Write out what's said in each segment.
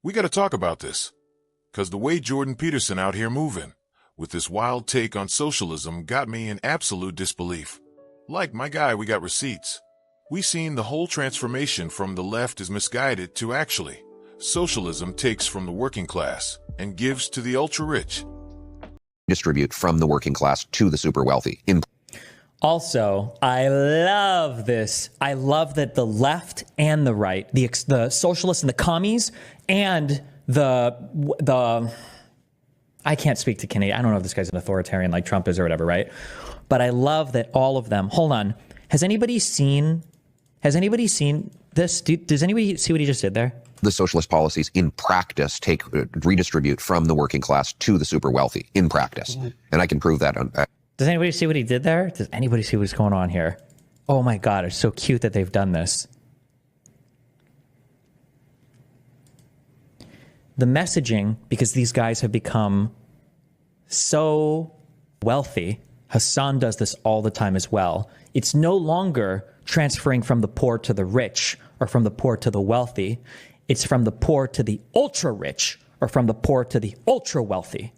We gotta talk about this. 'Cause the way Jordan Peterson out here moving, with this wild take on socialism got me in absolute disbelief. Like, my guy, we got receipts. We seen the whole transformation from the left is misguided to actually, socialism takes from the working class and gives to the ultra-rich. Distribute from the working class to the super wealthy. Also, I love this. I love that the left and the right, the socialists and the commies, and the I can't speak to Canadian. I don't know if this guy's an authoritarian like Trump is or whatever, right? But I love that all of them. Hold on. Has anybody seen this? Does anybody see what he just did there? The socialist policies in practice redistribute from the working class to the super wealthy in practice. And I can prove that. Does anybody see what he did there? Does anybody see what's going on here? Oh my God, it's so cute that they've done this. The messaging, because these guys have become so wealthy, Hassan does this all the time as well. It's no longer transferring from the poor to the rich or from the poor to the wealthy. It's from the poor to the ultra rich or from the poor to the ultra wealthy.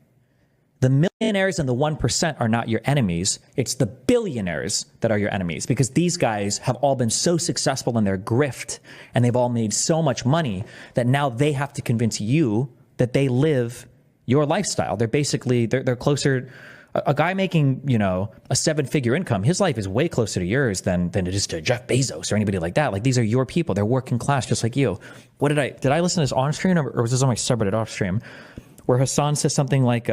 The millionaires and the 1% are not your enemies. It's the billionaires that are your enemies, because these guys have all been so successful in their grift and they've all made so much money that now they have to convince you that they live your lifestyle. They're basically, they're closer. A guy making, a 7-figure income, his life is way closer to yours than it is to Jeff Bezos or anybody like that. Like, these are your people. They're working class just like you. Did I listen to this on stream or was this on my subreddit off stream where Hassan says something like,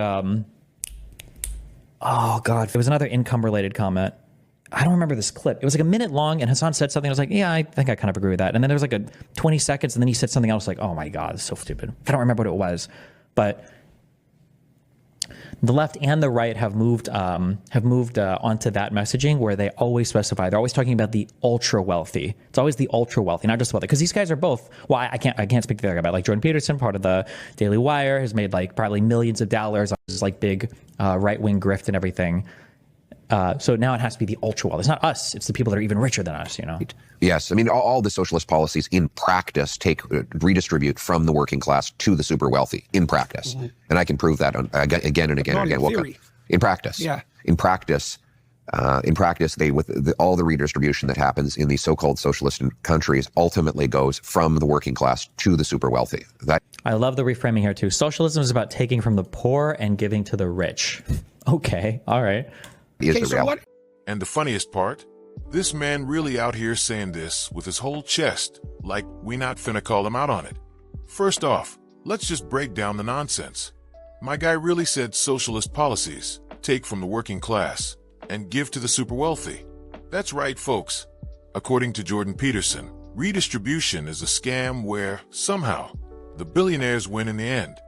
oh God, it was another income related comment. I don't remember this clip. It was like a minute long and Hassan said something. I was like, yeah, I think I kind of agree with that. And then there was like a 20 seconds and then he said something else like, oh my God, it's so stupid. I don't remember what it was, but the left and the right have moved onto that messaging where they always specify. They're always talking about the ultra wealthy. It's always the ultra wealthy, not just wealthy, because these guys are both. Well, I can't speak to the other guy, but like Jordan Peterson, part of the Daily Wire, has made like probably millions of dollars on this like big right wing grift and everything. So now it has to be the ultra wealthy. It's not us. It's the people that are even richer than us. Yes, I mean all the socialist policies in practice redistribute from the working class to the super wealthy in practice, and I can prove that again and again and again. Theory. In practice, yeah. In practice, all the redistribution that happens in these so-called socialist countries ultimately goes from the working class to the super wealthy. I love the reframing here too. Socialism is about taking from the poor and giving to the rich. Okay, all right. Is the reality. And the funniest part, this man really out here saying this with his whole chest, like we not finna call him out on it. First off, let's just break down the nonsense. My guy really said socialist policies take from the working class and give to the super wealthy. That's right, folks. According to Jordan Peterson, redistribution is a scam where, somehow, the billionaires win in the end.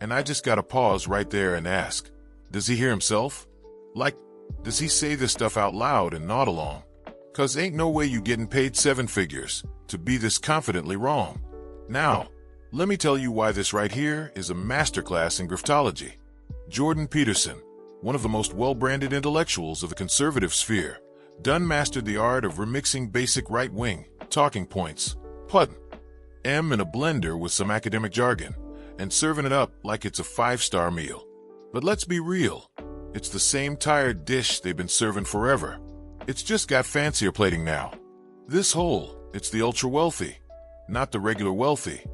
And I just gotta pause right there and ask, does he hear himself? Like, does he say this stuff out loud and nod along? 'Cause ain't no way you getting paid 7 figures to be this confidently wrong. Now, let me tell you why this right here is a masterclass in griftology. Jordan Peterson, one of the most well-branded intellectuals of the conservative sphere, done mastered the art of remixing basic right-wing talking points, putting M in a blender with some academic jargon, and serving it up like it's a 5-star meal. But let's be real. It's the same tired dish they've been serving forever. It's just got fancier plating now. It's the ultra-wealthy, not the regular wealthy.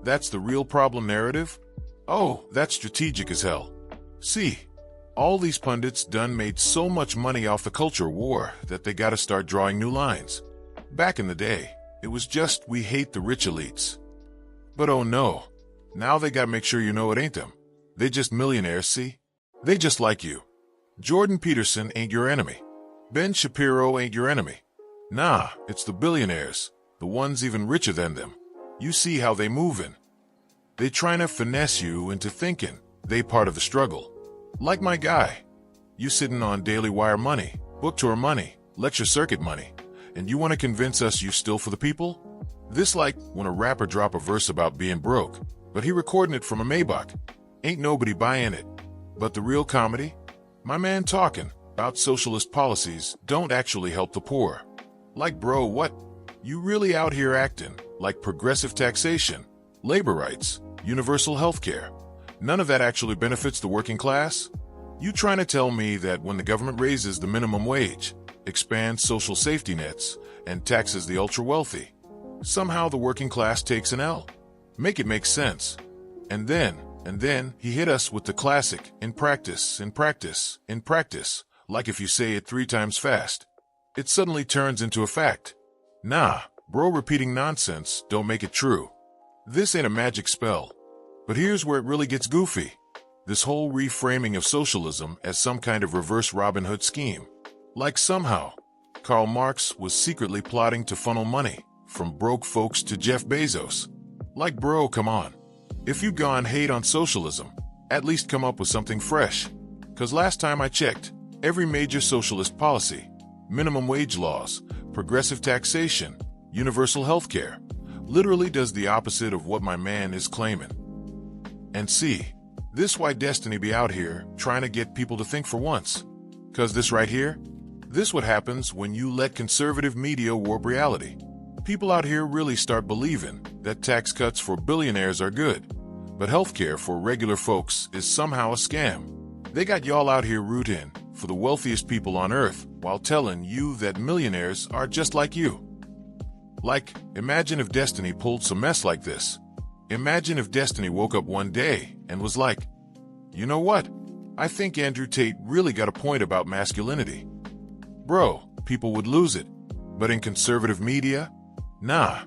That's the real problem narrative? Oh, that's strategic as hell. See, all these pundits done made so much money off the culture war that they gotta start drawing new lines. Back in the day, it was just we hate the rich elites. But oh no, now they gotta make sure you know it ain't them. They just millionaires, see? They just like you. Jordan Peterson ain't your enemy. Ben Shapiro ain't your enemy. Nah, it's the billionaires, the ones even richer than them. You see how they movin'. They tryna finesse you into thinking they part of the struggle. Like my guy. You sitting on Daily Wire money, book tour money, lecture circuit money, and you want to convince us you still for the people? This like when a rapper drop a verse about being broke, but he recording it from a Maybach. Ain't nobody buying it. But the real comedy? My man talking about socialist policies don't actually help the poor. Like, bro, what? You really out here acting like progressive taxation, labor rights, universal health care. None of that actually benefits the working class? You trying to tell me that when the government raises the minimum wage, expands social safety nets, and taxes the ultra-wealthy, somehow the working class takes an L? Make it make sense. And then he hit us with the classic, in practice, in practice, in practice, like if you say it 3 times fast, it suddenly turns into a fact. Nah, bro, repeating nonsense don't make it true. This ain't a magic spell. But here's where it really gets goofy. This whole reframing of socialism as some kind of reverse Robin Hood scheme. Like somehow, Karl Marx was secretly plotting to funnel money from broke folks to Jeff Bezos. Like, bro, come on. If you've gone hate on socialism, at least come up with something fresh. 'Cause last time I checked, every major socialist policy, minimum wage laws, progressive taxation, universal health care, literally does the opposite of what my man is claiming. And see, this why Destiny be out here trying to get people to think for once. 'Cause this right here, this what happens when you let conservative media warp reality. People out here really start believing that tax cuts for billionaires are good, but healthcare for regular folks is somehow a scam. They got y'all out here rooting for the wealthiest people on earth while telling you that millionaires are just like you. Like, imagine if Destiny pulled some mess like this. Imagine if Destiny woke up one day and was like, you know what? I think Andrew Tate really got a point about masculinity. Bro, people would lose it. But in conservative media, nah,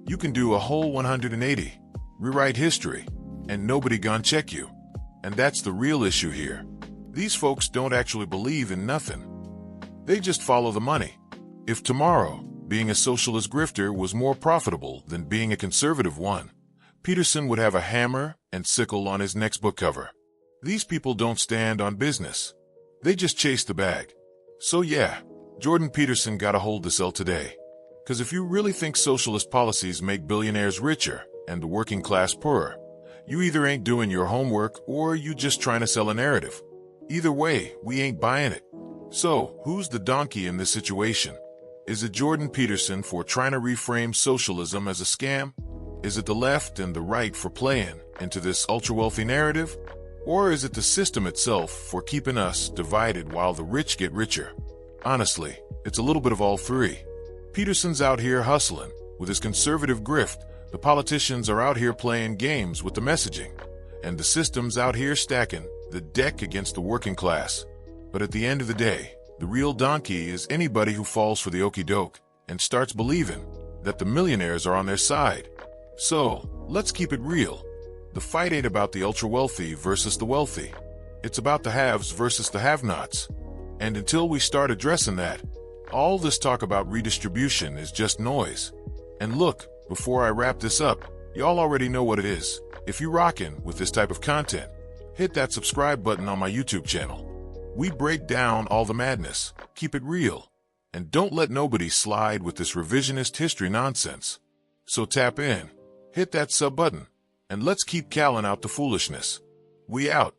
you can do a whole 180, rewrite history, and nobody gonna check you. And that's the real issue here. These folks don't actually believe in nothing. They just follow the money. If tomorrow, being a socialist grifter was more profitable than being a conservative one, Peterson would have a hammer and sickle on his next book cover. These people don't stand on business. They just chase the bag. So yeah, Jordan Peterson got a hold to sell today. 'Cause if you really think socialist policies make billionaires richer and the working class poorer, you either ain't doing your homework or you just trying to sell a narrative. Either way, we ain't buying it. So, who's the donkey in this situation? Is it Jordan Peterson for trying to reframe socialism as a scam? Is it the left and the right for playing into this ultra-wealthy narrative? Or is it the system itself for keeping us divided while the rich get richer? Honestly, it's a little bit of all three. Peterson's out here hustling with his conservative grift, the politicians are out here playing games with the messaging, and the system's out here stacking the deck against the working class. But at the end of the day, the real donkey is anybody who falls for the okie doke and starts believing that the millionaires are on their side. So, let's keep it real. The fight ain't about the ultra-wealthy versus the wealthy. It's about the haves versus the have-nots. And until we start addressing that, all this talk about redistribution is just noise. And look, before I wrap this up, y'all already know what it is. If you're rocking with this type of content, hit that subscribe button on my YouTube channel. We break down all the madness, keep it real, and don't let nobody slide with this revisionist history nonsense. So tap in, hit that sub button, and let's keep calling out the foolishness. We out.